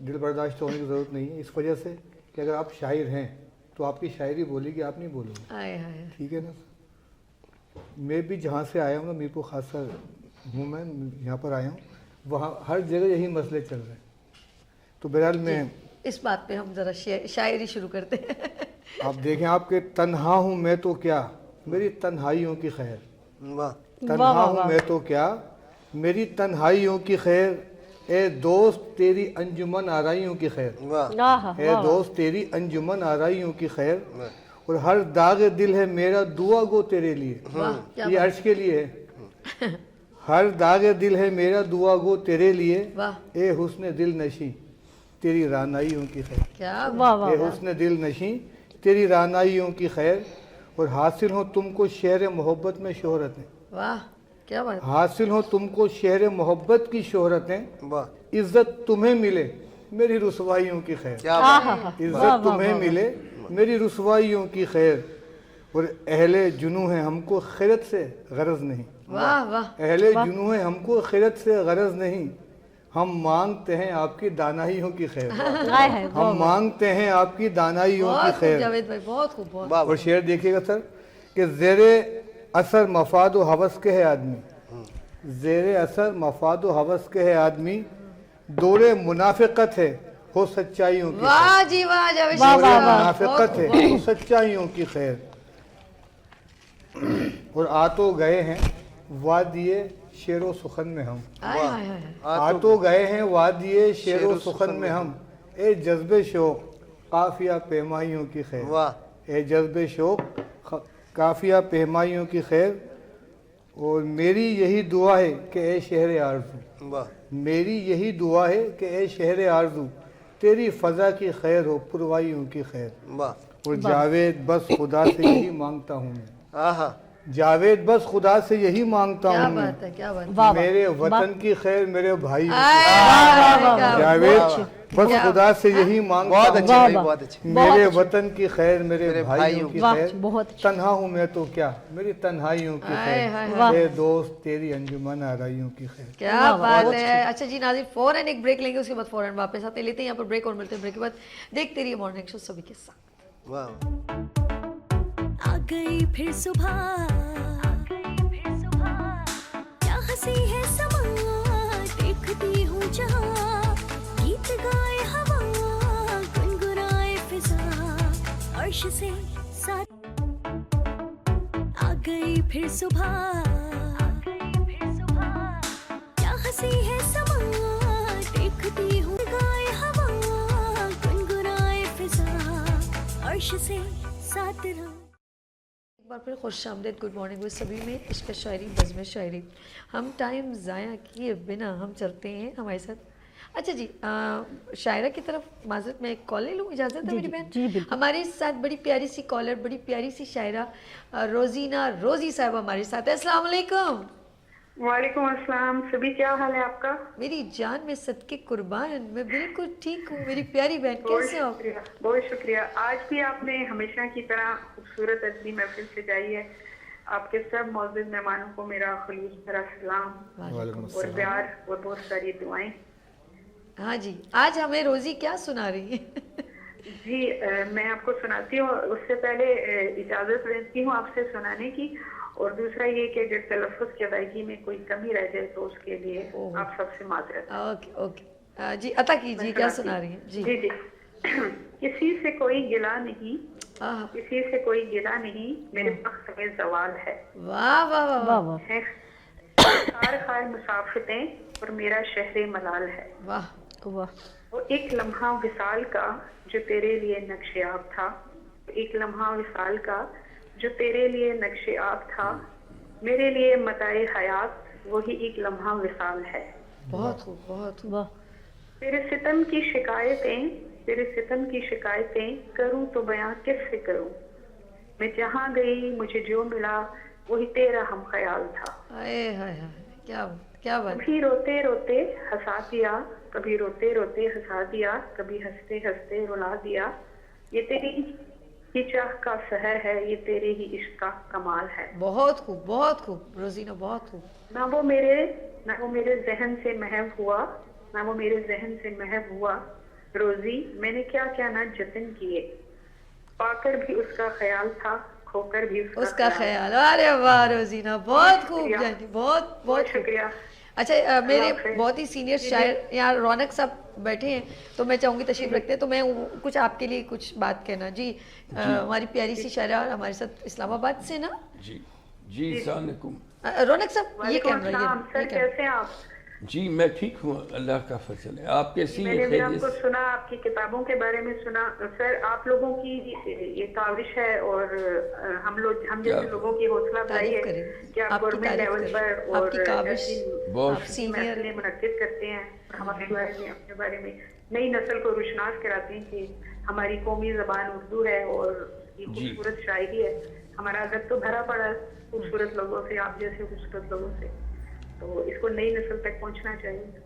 दिल बर्दाश्त होने की ज़रूरत नहीं है, इस वजह से कि अगर आप शायर हैं तो आपकी शायरी बोलेगी, आप नहीं बोलोगे, आए हाय। ठीक है ना। मैं भी जहाँ से आया हूँ ना, मीरपुर खासा हूँ, मैं यहाँ पर आया हूँ, वहाँ हर जगह यही मसले चल रहे हैं। तो बहरहाल मैं इस बात पे हम ज़रा शायरी शुरू करते हैं। आप देखें, आपके तन्हा हूँ मैं तो क्या, मेरी तन्हाइयों की खैर। वाह, तन्हा हूँ मैं तो क्या, मेरी तन्हाइयों की खैर, ए दोस्त तेरी अंजुमन आराइयों की खैर। वाह, ए दोस्त तेरी अंजुमन आराइयों की खैर, और हर दाग दिल है मेरा दुआ गो तेरे लिए। क्या ये अर्श के लिए है। हर दाग दिल है मेरा दुआ गो तेरे लिए, वाह, ए हुस्न दिल नशी तेरी रानाइयों की खैर। क्या ए हुस्न दिल नशी तेरी रानाइयों की खैर, और हासिल हो तुमको शहर मोहब्बत में शोहरतें। वाह, क्या बात। हासिल हो तुमको शहर मोहब्बत की शोहरतें, वाह, इज्जत तुम्हें मिले मेरी रुसवाइयों की खैर। क्या बात, इज्जत तुम्हें मिले मेरी रुसवाइयों की खैर, और अहले जुनू है हमको खैरत से गरज नहीं। वाह वाह, अहले जुनू है हमको खैरत से गरज नहीं, हम मांगते हैं आपकी दानाइयों की खैर। हम मांगते हैं आपकी दानाइयों की बहुत खूब खैर। जावेद भाई, बहुत खूब, बहुत। वाह, और शेर देखिएगा सर कि ज़ेरे असर मफाद व हवस के है आदमी, ज़ेरे असर मफाद व हवस के है आदमी, दौरे मुनाफिकत है हो सच्चाइयों की। वाह जी वाह, जावेद शेख दौरे साहब, मुनाफिकत है हो सच्चाइयों की खैर। और आ तो गए हैं वादिये शेरो सुखन में हम, आए हाय हाय। आ तो गए हैं वादिये शेरो सुखन में हम, ए जज्बे शौक काफिया पैमाइयों की खैर। वाह, ए जज्बे शौक काफिया पैमाइयों की खैर, और मेरी यही दुआ है कि ए शहर आरज़ू, वाह, मेरी यही दुआ है कि ए शहर आरज़ू तेरी फ़ज़ा की खैर हो पुरवाइयों की खैर। वाह, और जावेद बस खुदा से यही मांगता हूँ मैं, आहा, जावेद बस खुदा से यही मांगता क्या हूँ मैं, बात है, क्या बात है। मेरे वतन की खैर मेरे भाई। क्या जावेद बस खुदा से यही मांगता बहुत हूँ, अच्छे भाई, बहुत अच्छे। मेरे वतन की खैर मेरे भाइयों की वाह, खैर। बहुत तन्हा हूँ मैं तो क्या, मेरी तन्हाइयों की हाय, हाय, खैर, ए दोस्त तेरी अंजुमन आराइयों की खैर। क्या बात है। अच्छा जी नाज़रीन, फौरन एक ब्रेक लेंगे, उसके बाद फौरन वापस आते लेते हैं यहाँ पर ब्रेक, और मिलते हैं ब्रेक के बाद। देखते रहिए मॉर्निंग शो सभी के साथ। वाह, आ गई फिर सुबह, क्या हंसी है समा, देखती हूँ जहाँ, गीत गाए हवा, गुनगुनाए फिजा, अर्श से साथ। आ गई फिर सुबह, क्या हंसी है समा, देखती हूँ गाए हवा, गुनगुनाए फिजा, अर्श से साथ रहा। एक बार फिर खुश आमदीद, गुड मॉर्निंग विद सभी में इश्क शायरी, बज़्म शायरी। हम टाइम ज़ाया किए बिना हम चलते हैं हमारे साथ। अच्छा जी, शायरा की तरफ माजरत में एक कॉल ले लूँ, इजाज़त है मेरी बहन? जी, बिल्कुल। हमारे साथ बड़ी प्यारी सी कॉलर, बड़ी प्यारी सी शायरा रोजीना रोजी साहब हमारे साथ है। अस्सलाम वालेकुम। वालेकुम अस्सलाम। सभी क्या हाल है आपका? मेरी जान में सदके कुर्बान, मैं बिल्कुल ठीक हूँ मेरी प्यारी बहन, कैसे हो? बहुत शुक्रिया। आज भी आपने हमेशा की तरह खूबसूरत अदबी महफिल सजाई है। आपके सब मौजूद मेहमानों को मेरा खलूस भरा सलाम और प्यार और बहुत सारी दुआएं। हाँ जी, आज हमें रोजी क्या सुना रही है? जी मैं आपको सुनाती हूँ, उससे पहले इजाज़त लेती हूँ आपसे सुनाने की, और दूसरा ये कि अगर तलफ़्फ़ुज़ की अदायगी में कोई कमी रह जाए तो उसके लिए आप सबसे माजरत। ओके ओके, जी अता कीजिए, क्या सुना रही हैं? जी जी जी। किसी से कोई गिला नहीं, आह, किसी से कोई गिला नहीं, मेरे वक्त में सवाल है। वाह वाह वाह वाह वाह वाह है खार खार मुसाफितें और मेरा शहरे मलाल है। वाह वाह वो एक लम्हा विसाल का जो तेरे लिए नक्शे आब था, एक लम्हा विसाल का जो तेरे लिए नक्शे आब था, मेरे लिए मताए हयात वही एक लम्हा विसाल है। बहुत खूब बहुत खूब। वाह तेरे सितम की शिकायतें, तेरे सितम की शिकायतें करूं तो बयां किससे करूं, मैं जहां गई मुझे जो मिला वही तेरा हम ख्याल था। हाय हाय हाय, क्या बात। कभी रोते रोते हंसा दिया, कभी रोते रोते हंसा दिया, कभी हंसते हंसते रुला दिया, ये तेरी ही चाह का सहर है, ये तेरे ही इश्क का कमाल है। बहुत खूब रोजीना, बहुत खूब। ना वो मेरे जहन से महव हुआ, ना वो मेरे जहन से महव हुआ, रोजी मैंने क्या क्या ना जतन किए, पाकर भी उसका ख्याल था, खोकर भी उसका ख्याल। अरे वाह रोजीना, बहुत खूब शुक्रिया। जानी, बहुत बहुत खूब। शुक्रिया। अच्छा मेरे हाफिज़। बहुत ही सीनियर शायर यहाँ रौनक साहब बैठे हैं, तो मैं चाहूँगी तशरीफ रखते हैं, तो मैं कुछ आपके लिए कुछ बात कहना जी। हमारी प्यारी सी शायरा हमारे साथ इस्लामाबाद से ना जी जी अस्सलाम वालेकुम। रौनक साहब, ये वालेकुम कैमरा अस्सलाम। सर ये कैमरा। कैसे हैं आप? जी मैं ठीक हूँ, अल्लाह का फजल है। आप कैसी मैंने हैं? भी खैरियत आपको सुना, आपकी किताबों के बारे में सुना। सर आप लोगों की ये काविश है और हम जैसे क्या? लोगों की हौसला अफजाई तारीफ है करें, कि आप आपकी गवर्नमेंट तारीफ लेवल करें। पर और आपकी काविश, बहुत आप सीनियर महफिलें मुनक्किद करते हैं, हमारे बारे में, अपने बारे में नई नस्ल को रुशनास कराते हैं कि हमारी कौमी जबान उर्दू है और ये खूबसूरत शायरी है। हमारा अदब तो भरा पड़ा है खूबसूरत लोगों से, आप जैसे खूबसूरत लोगों से, तो इसको नई नस्ल तक पहुंचना चाहिए।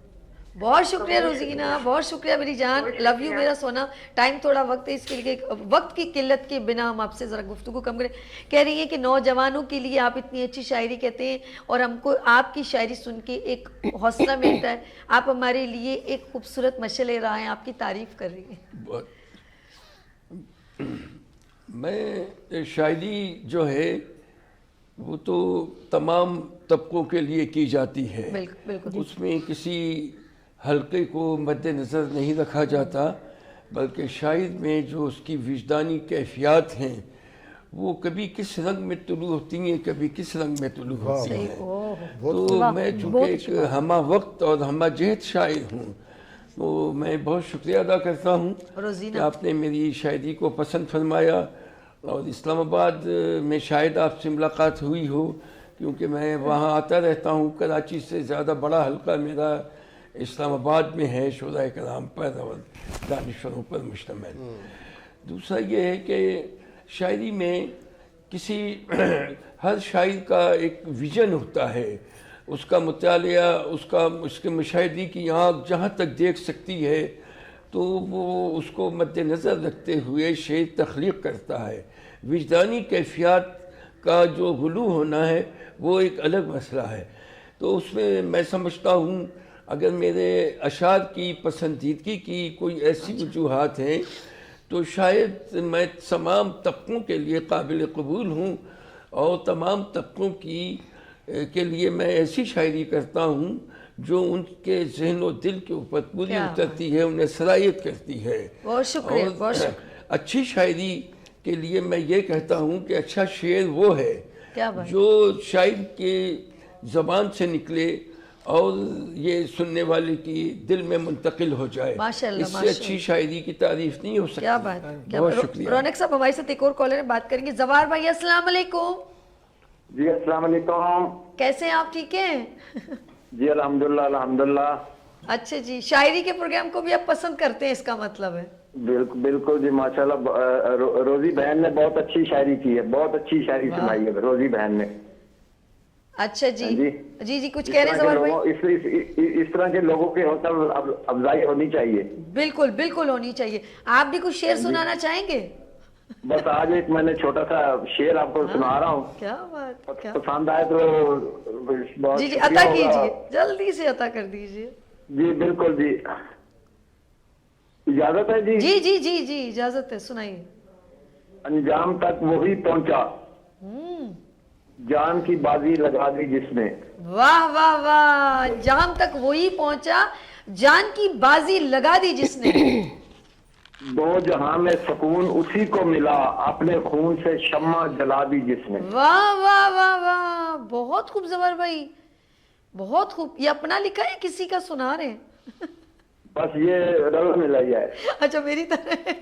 बहुत शुक्रिया रोजीना, बहुत शुक्रिया मेरी जान, लव यू मेरा सोना। टाइम थोड़ा वक्त है, इसके लिए वक्त की किल्लत के बिना हम आपसे ज़रा गुफ्तगू कम करें। कह रही हैं कि नौजवानों के लिए आप इतनी अच्छी शायरी कहते हैं और हमको आपकी शायरी सुन के एक हौसला मिलता है। आप हमारे लिए एक खूबसूरत मशअले राह हैं, आपकी तारीफ़ कर रही हैं। बहुत मैं शायरी जो है वो तो तमाम तबकों के लिए की जाती है, बिल्कुल बिल्कुल। उसमें किसी हल्के को मद्देनज़र नहीं रखा जाता, बल्कि शायर में जो उसकी विजदानी कैफियत हैं वो कभी किस रंग में तुलू होती हैं, कभी किस रंग में तुलू होती हैं। तो मैं चूँकि एक हमा वक्त और हमा जहद शायर हूँ, तो मैं बहुत शुक्रिया अदा करता हूँ कि आपने मेरी शायरी को पसंद फरमाया और इस्लामाबाद में शायद आपसे मुलाकात हुई हो, क्योंकि मैं वहाँ आता रहता हूँ। कराची से ज़्यादा बड़ा हल्का मेरा इस्लामाबाद में है, शुराए कलाम पर और दानिशवरों पर मुश्तमिल। दूसरा ये है कि शायरी में किसी हर शायर का एक विजन होता है, उसका मुतालिया, उसके मुशाहिदे की आँख जहाँ तक देख सकती है, तो वो उसको मद्देनज़र रखते हुए शेर तख्लीक करता है। विजदानी कैफियत का जो गुलू होना है वो एक अलग मसला है। तो उसमें मैं समझता हूँ अगर मेरे अशार की पसंदीदगी की कोई ऐसी वजूहात हैं तो शायद मैं तमाम तबकों के लिए काबिल कबूल हूँ और तमाम तबकों के लिए मैं ऐसी शायरी करता हूँ जो उनके जहन और दिल के ऊपर पूरी उतरती है, उन्हें सरायत करती है। बहुत शुक्रिया, बहुत शुक्रिया। अच्छी शायरी के लिए मैं ये कहता हूँ कि अच्छा शेर वो है जो शायर के ज़बान से निकले और ये सुनने वाले की दिल में मुंतकिल हो जाए। इससे अच्छी शायरी की तारीफ नहीं हो सकती। क्या बात, बहुत शुक्रिया। रौनक साहब हमारे साथ एक और कॉलर है, बात करेंगे। जवार भाई अस्सलाम वालेकुम। जी अस्सलाम वालेकुम। कैसे हैं आप, ठीक हैं? जी अल्हम्दुलिल्लाह अल्हम्दुलिल्लाह। अच्छा जी, शायरी के प्रोग्राम को भी आप पसंद करते हैं, इसका मतलब है? बिल्कुल बिल्कुल जी, माशाल्लाह। रोजी बहन ने बहुत अच्छी शायरी की है, बहुत अच्छी शायरी सुनाई है रोजी बहन ने। अच्छा जी जी जी जी, कुछ कह रहे हैं जवार भाई? इस तरह के लोगों की हौसला अफजाई होनी चाहिए। बिल्कुल बिल्कुल होनी चाहिए। आप भी कुछ शेर सुनाना चाहेंगे? बस आज एक मैंने छोटा सा शेर आपको सुना रहा हूँ। क्या बात, क्या पसंद आए तो जी जी अता कीजिए, जल्दी से अता कर दीजिए। जी बिल्कुल जी, इजाजत है जी? जी जी जी जी इजाजत है, सुनाइए। अंजाम तक वही पहुंचा, जान की बाजी लगा दी जिसने। वाह वाह वाह, अंजाम तक वही पहुंचा, जान की बाजी लगा दी जिसने। दो जहां में सुकून उसी को मिला, अपने खून से शम्मा जला दी जिसने। वाह वाह वाह वाह, बहुत खूब जबर भाई, बहुत खूब। ये अपना लिखा है किसी का सुना रहे हैं? बस ये रल मिला ही है। अच्छा, मेरी तरह।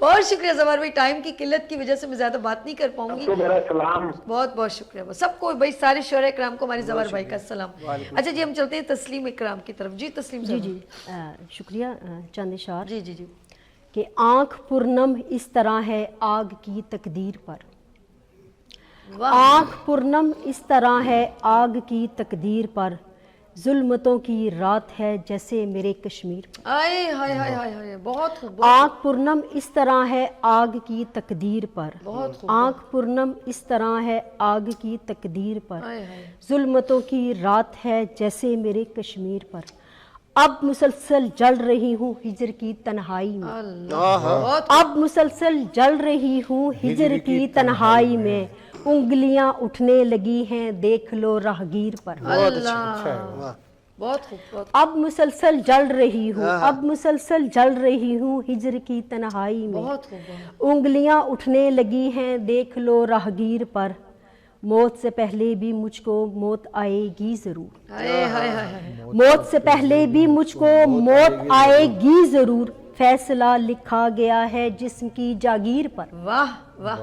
बहुत शुक्रिया जबर भाई, टाइम की किल्लत की वजह से मैं ज्यादा बात नहीं कर पाऊंगी। तो मेरा सलाम। बहुत बहुत शुक्रिया सबको भाई, सारे शोहर इकराम को हमारी जबर भाई का सलाम। अच्छा जी, हम चलते हैं तस्लीम इकराम की तरफ। जी तस्लीम जी जी, शुक्रिया चंद इशार। जी जी जी। कि आंख पुरनम इस तरह है आग की तकदीर पर, आंख पुरनम इस तरह है आग की तकदीर पर, जुल्मतों की रात है जैसे मेरे कश्मीर पर। आए हाय हाय हाय हाय, बहुत खूब। आंख पुरनम इस तरह है आग की तकदीर पर, बहुत खूब। आंख पुरनम इस तरह है आग की तकदीर पर, आए हाय। जुल्मतों की रात है जैसे मेरे कश्मीर पर, अब मुसलसल जल रही हूँ हिजर की तन्हाई में, अब मुसलसल जल रही हूँ हिजर की तन्हाई में, उंगलियां उठने लगी हैं देख लो राहगीर पर। अल्लाह, बहुत खूब, बहुत। अब मुसलसल जल रही हूँ, अब मुसलसल जल रही हूँ हिजर की तन्हाई में, बहुत खूब। उंगलियां उठने लगी हैं देख लो राहगीर पर, मौत से पहले भी मुझको मौत आएगी जरूर, हाय हाय हाय, मौत से पहले भी मुझको मौत आएगी जरूर, फैसला लिखा गया है जिस्म की जागीर पर। वाह वाह,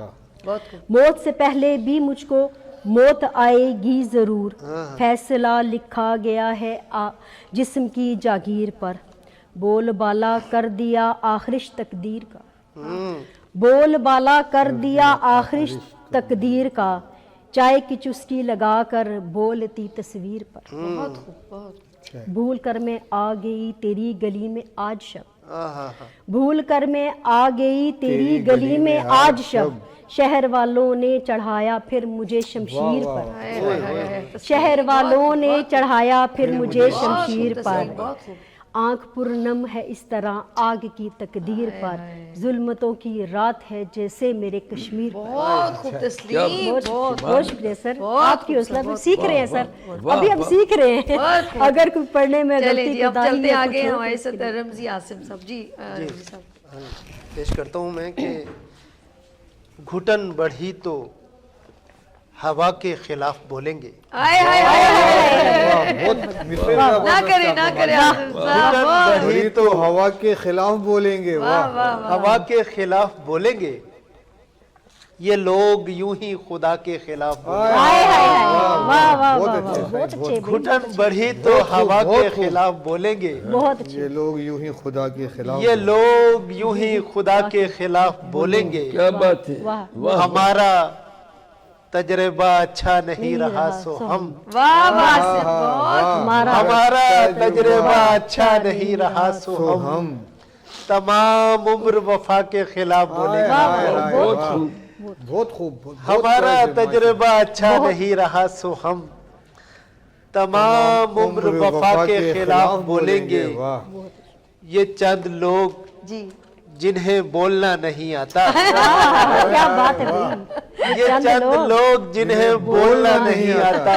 बहुत खूब। मौत से पहले भी मुझको मौत आएगी जरूर, फैसला लिखा गया है जिस्म की जागीर पर, बोल बाला कर दिया आखिरिश तकदीर का, बोल बाला कर दिया आखिरिश तकदीर का, चाय की चुस्की लगाकर बोलती तस्वीर पर। बहुत खूब, बहुत। भूल कर मैं आ गई तेरी गली में आज शब, भूल कर मैं आ गई तेरी गली में आज शब, शहर वालों ने चढ़ाया फिर मुझे शमशीर पर, शहर वालों ने चढ़ाया फिर मुझे शमशीर पर, आंख पुरनम है इस तरह आग की तकदीर पर, जुल्मतों की रात है जैसे मेरे कश्मीर पर। बहुत खूब तस्लीम, बहुत शुक्रिया सर, आपकी हौसला पे सीख रहे हैं सर, अभी हम सीख रहे हैं, अगर कोई पढ़ने में गलती अब चलते आगे हमारे साथ रमजी आसिम साहब। जी साहब, पेश करता हूँ मैं कि घुटन बढ़ी तो हवा के खिलाफ बोलेंगे। आए हाय हाय, ना करे ना करे आसिम साहब, घुटन बढ़ी तो हवा के खिलाफ बोलेंगे। वाह, हवा के खिलाफ बोलेंगे, ये लोग यूं ही खुदा के खिलाफ बोलेंगे। घुटन बढ़ी तो हवा के खिलाफ बोलेंगे, बहुत अच्छे, ये लोग यूं ही खुदा के खिलाफ, ये लोग यूं ही खुदा के खिलाफ बोलेंगे। क्या बात है, हमारा तजर्बा अच्छा नहीं रहा सो हम, वाह वाह आसिम, बहुत। हमारा तजर्बा अच्छा नहीं रहा सो हम, तमाम उम्र वफा के खिलाफ बोलेंगे। बहुत खूब, हमारा तजर्बा अच्छा नहीं रहा सो हम, तमाम उम्र वफा के खिलाफ बोलेंगे। ये चंद लोग जी जिन्हें बोलना नहीं आता, क्या बात है भाई, ये चंद लोग जिन्हें बोलना नहीं आता,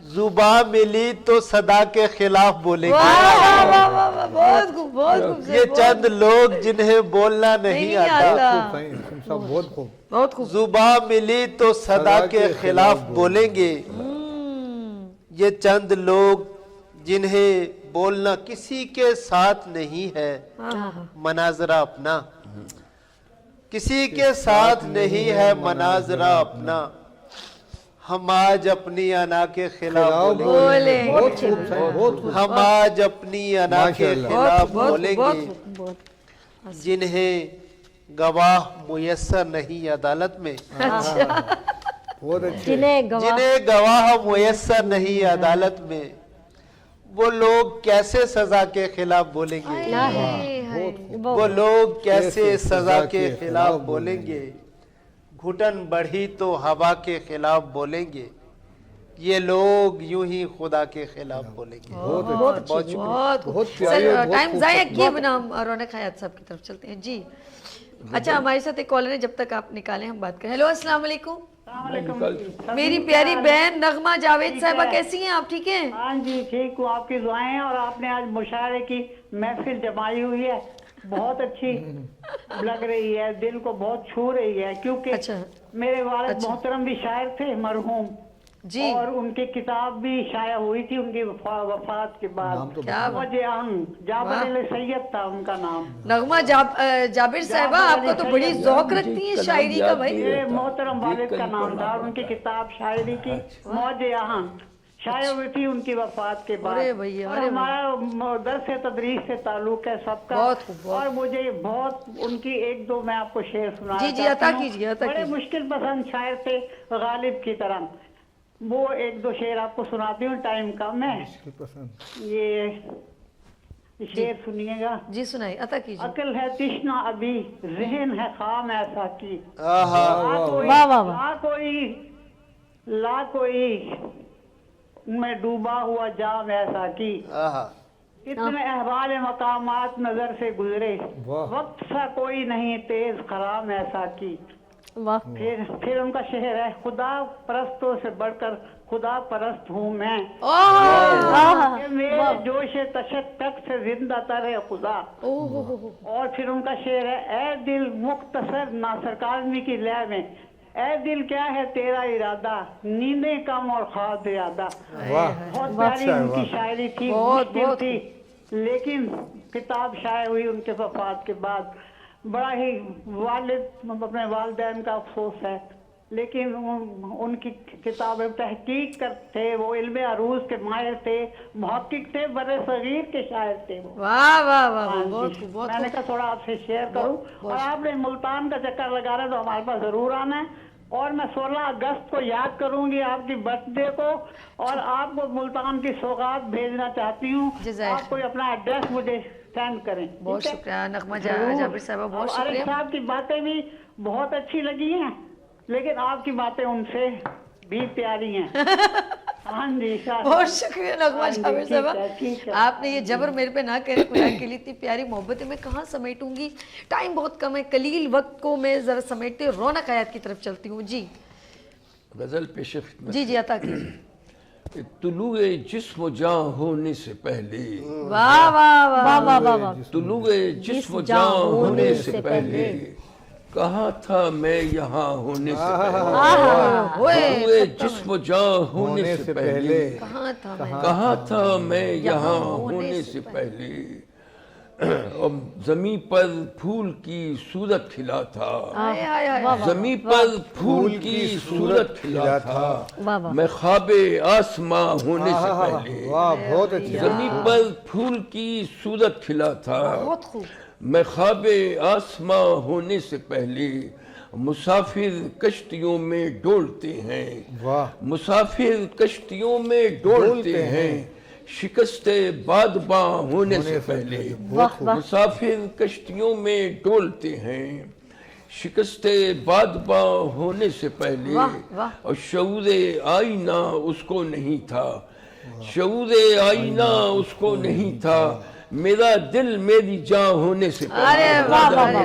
जुबान मिली तो सदा के खिलाफ बोलेंगे। बहुत खूब, बहुत खूब। ये चंद लोग जिन्हें बोलना नहीं आता, बहुत खूब, बहुत खूब। जुबान मिली तो सदा के खिलाफ बोलेंगे। ये चंद लोग जिन्हें बोलना किसी के साथ नहीं है मनाजरा अपना, किसी के साथ नहीं है मनाजरा अपना, हम आज अपनी अना के खिलाफ बोलेंगे, हम आज अपनी अना के खिलाफ बोलेंगे। जिन्हें गवाह मुयस्सर नहीं अदालत में, जिन्हें गवाह मुयस्सर नहीं अदालत में, वो लोग कैसे सजा के खिलाफ बोलेंगे, वो लोग कैसे सजा के खिलाफ बोलेंगे। घुटन बढ़ी तो हवा के खिलाफ बोलेंगे, ये लोग यूं ही खुदा के खिलाफ बोलेंगे। बहुत सर, टाइम जाया किए बिना हम रौनक हयात साहब की तरफ चलते हैं। जी अच्छा, हमारे साथ एक कॉलर है, जब तक आप निकालें हम बात करें। हेलो, अस्सलाम वालेकुम। मेरी प्यारी बहन नगमा जावेद साहिबा, कैसी हैं आप? ठीक हैं? हाँ जी ठीक हूँ, आपकी दुआएं हैं, और आपने आज मुशायरे की महफिल जमाई हुई है, بہت اچھی لگ رہی ہے, دل کو بہت چھو رہی ہے, کیونکہ اچھا میرے والد محترم بھی شاعر تھے مرحوم, جی اور ان کی کتاب بھی شائع ہوئی تھی ان کی وفات کے بعد. کیا جابر علی سید تھا ان کا نام. نغمہ جابر صاحبہ, آپ کو تو بڑی ذوق رکھتی ہیں شاعری کا بھائی. میرے محترم والد کا نام تھا, اور ان کی کتاب شاعری کی موج آہن شائع ہوئی تھی ان کی وفات کے بعد. اور ہمارا درس تدریس سے تعلق ہے سب کا, اور مجھے بہت ان کی ایک دو میں آپ کو شعر سنا عطا کیجیے. بڑے مشکل پسند شاعر تھے غالب کی طرح. وہ ایک دو شعر آپ کو سناتی ہوں, ٹائم کم ہے. یہ شعر سنیے گا. جی سنائیے, عطا کیجیے. عقل ہے تشنا ابھی, ذہن ہے خام ایسا کی, لا کوئی میں ڈوبا ہوا جام ایسا کی. اتنے احوال مقامات نظر سے گزرے, وقت سا کوئی نہیں تیز خرام ایسا کی. پھر ان کا شعر ہے, خدا پرستوں سے بڑھ کر خدا پرست ہوں میں, میرے جوش تشکک سے زندہ تر ہے خدا. اور پھر ان کا شعر ہے, اے دل مختصر ناصر کاظمی کی لے میں, اے دل کیا ہے تیرا ارادہ, نیندیں کم اور خواب زیادہ. بہت پیاری ان کی شاعری تھی, مشکل تھی, لیکن کتاب شائع ہوئی ان کے وفات کے بعد. بڑا ہی اپنے والدین کا افسوس ہے, لیکن ان کی کتابیں تحقیق کرتے, وہ علم عروض کے ماہر تھے, محقق تھے, بر صغیر کے شاعر تھے. واہ واہ واہ, میں نے کہا تھوڑا آپ سے شیئر کروں, اور آپ نے ملتان کا چکر لگا رہے تو ہمارے پاس ضرور آنا ہے. اور میں 16 اگست کو یاد کروں گی آپ کی برتھ ڈے کو, اور آپ کو ملتان کی سوغات بھیجنا چاہتی ہوں. آپ کوئی اپنا ایڈریس مجھے سینڈ کریں. بہت شکریہ نغمہ جابر صاحبہ, بہت شکریہ. عارف صاحب کی باتیں بھی بہت اچھی لگی ہیں, لیکن آپ کی باتیں ان سے بھی پیاری ہیں. ہاں جی, بہت شکریہ نغمہ جابر صاحبہ. آپ نے یہ جبر میرے پہ نہ کرے, خدا کے لیے اتنی پیاری محبت ہے, میں کہاں سمیٹوں گی, ٹائم بہت کم ہے. قلیل وقت کو میں ذرا سمیٹتے رونق حیات کی طرف چلتی ہوں. جی غزل پیش خدمت. جی عطا کیجیے. طلوع جسم و جاں ہونے سے پہلے, واہ واہ واہ واہ, طلوع جسم و جاں ہونے سے پہلے کہاں تھا میں یہاں ہونے سے پہلے, طلوع جسم و جاں ہونے سے پہلے کہاں تھا میں یہاں ہونے سے پہلے, اور زمین پر پھول کی صورت کھلا تھا, زمین پر پھول کی صورت کھلا تھا, میں خواب آسماں ہونے سے پہلے, زمین پر پھول کی صورت کھلا تھا, میں خواب آسماں ہونے سے پہلے, مسافر کشتیوں میں ڈولتے ہیں, مسافر کشتیوں میں ڈولتے ہیں, شکست بادباں ہونے سے پہلے, مسافر کشتیوں میں ڈولتے ہیں, شکست بادباں ہونے سے پہلے, اور شعور آئینہ اس کو نہیں تھا, شعور آئینہ اس کو نہیں تھا, میرا دل میری جاں ہونے سے پہلے,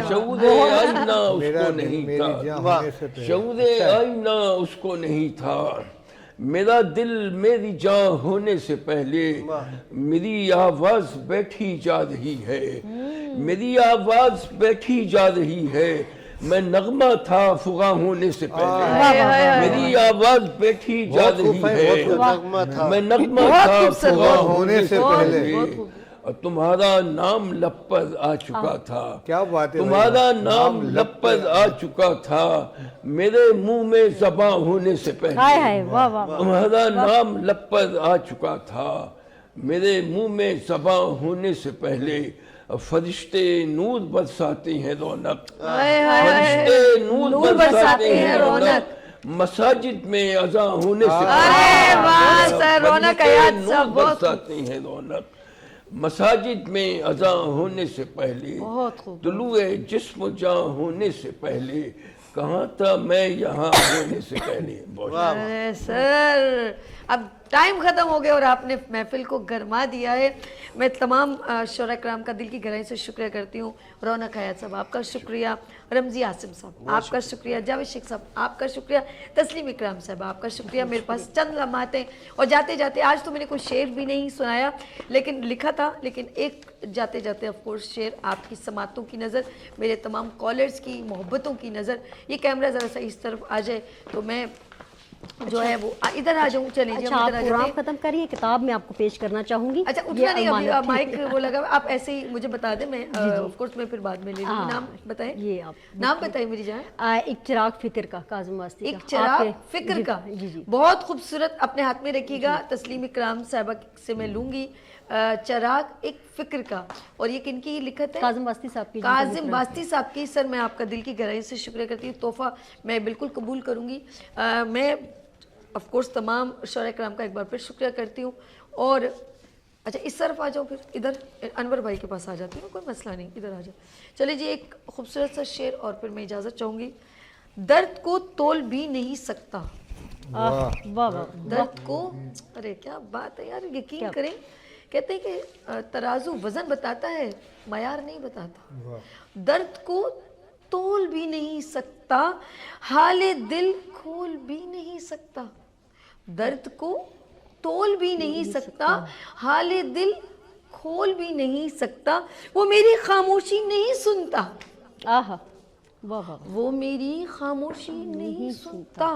شعور آئینہ اس کو نہیں تھا, شعور آئینہ اس کو نہیں تھا, میرا دل میری جاں ہونے سے پہلے, میری آواز بیٹھی جا رہی ہے, میری آواز بیٹھی جا رہی ہے, میں نغمہ تھا فغاں ہونے سے پہلے, میری آواز بیٹھی جا رہی ہے, میں نغمہ تھا فغاں ہونے سے پہلے, اور تمہارا نام لب پر آ چکا تھا, تمہارا نام لب پر آ چکا تھا, میرے منہ میں زباں ہونے سے پہلے, تمہارا نام لب پر آ چکا تھا, میرے منہ میں زباں ہونے سے پہلے, فرشتے نور برساتے ہیں رونق, فرشتے نور برساتے ہیں رونق, مساجد میں اذان ہونے سے پہلے, نور برساتے ہیں رونق, مساجد میں اذان ہونے سے پہلے, طلوع جسم و جاں ہونے سے پہلے, کہاں تھا میں یہاں ہونے سے پہلے. سر اب टाइम ख़त्म हो गया और आपने महफिल को गरमा दिया है। मैं तमाम शोरा कराम का दिल की गहराई से शुक्रिया करती हूँ। रौनक हयात साहब आपका शुक्रिया, रमज़ी आसिम साहब आपका शुक्रिया, जावेद शेख साहब आपका शुक्रिया, तस्लीम इकराम साहब आपका शुक्रिया। मेरे पास चंद लम्हात हैं और जाते जाते आज तो मैंने कोई शेर भी नहीं सुनाया लेकिन लिखा था, लेकिन एक जाते जाते ऑफ कोर्स शेर आपकी समातों की नज़र, मेरे तमाम कॉलर्स की मोहब्बतों की नज़र। ये कैमरा ज़रा सा इस तरफ आ जाए तो मैं जो है वो इधर आ जाऊँ। चलिए अच्छा, आप प्रोग्राम खत्म करिए, किताब मैं आपको पेश करना चाहूँगी। अच्छा उतना नहीं, अभी माइक वो लगा, आप ऐसे ही मुझे बता दें, मैं ऑफ कोर्स मैं फिर बाद में ले लूँगी। नाम बताएं, ये आप नाम बताएं मेरी जान। एक चिराग फिक्र का, काज़िम वास्ती एक चिराग फिक्र का, जी बहुत खूबसूरत, अपने हाथ में रखिएगा। तस्लीम इकराम साहिबा से मैं लूँगी चिराग एक फिक्र का। और ये किनकी लिखत है? काज़िम वास्ती साहब की। काज़िम वास्ती साहब की। सर मैं आपका दिल की गहराई से शुक्रिया करती हूँ, तोहफ़ा मैं बिल्कुल कबूल करूँगी। मैं ऑफ कोर्स तमाम शोरा कराम का एक बार फिर शुक्रिया करती हूँ। और अच्छा इस तरफ आ जाओ, फिर इधर अनवर भाई के पास आ जाती हूँ, कोई मसला नहीं, इधर आ जाओ। चलिए जी, एक खूबसूरत सा शेर और फिर मैं इजाज़त चाहूँगी। दर्द को तोल भी नहीं सकता। वाह वाह, दर्द को, अरे क्या बात है यार, यकीन करें, कहते हैं कि तराजू वजन बताता है, मयार नहीं बताता। दर्द को तोल भी नहीं सकता, हाले दिल खोल भी नहीं सकता। दर्द को तोल भी नहीं सकता, हाले दिल खोल भी नहीं सकता। वो मेरी खामोशी नहीं सुनता। आहा, वाह वाह, वो मेरी खामोशी नहीं सुनता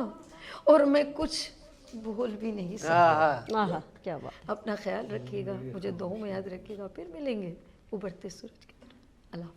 और मैं कुछ बोल भी नहीं सकता। आहा, क्या बात। अपना ख्याल रखिएगा, मुझे दुआओं में याद रखिएगा, फिर मिलेंगे उभरते सूरज की तरह। अल्लाह।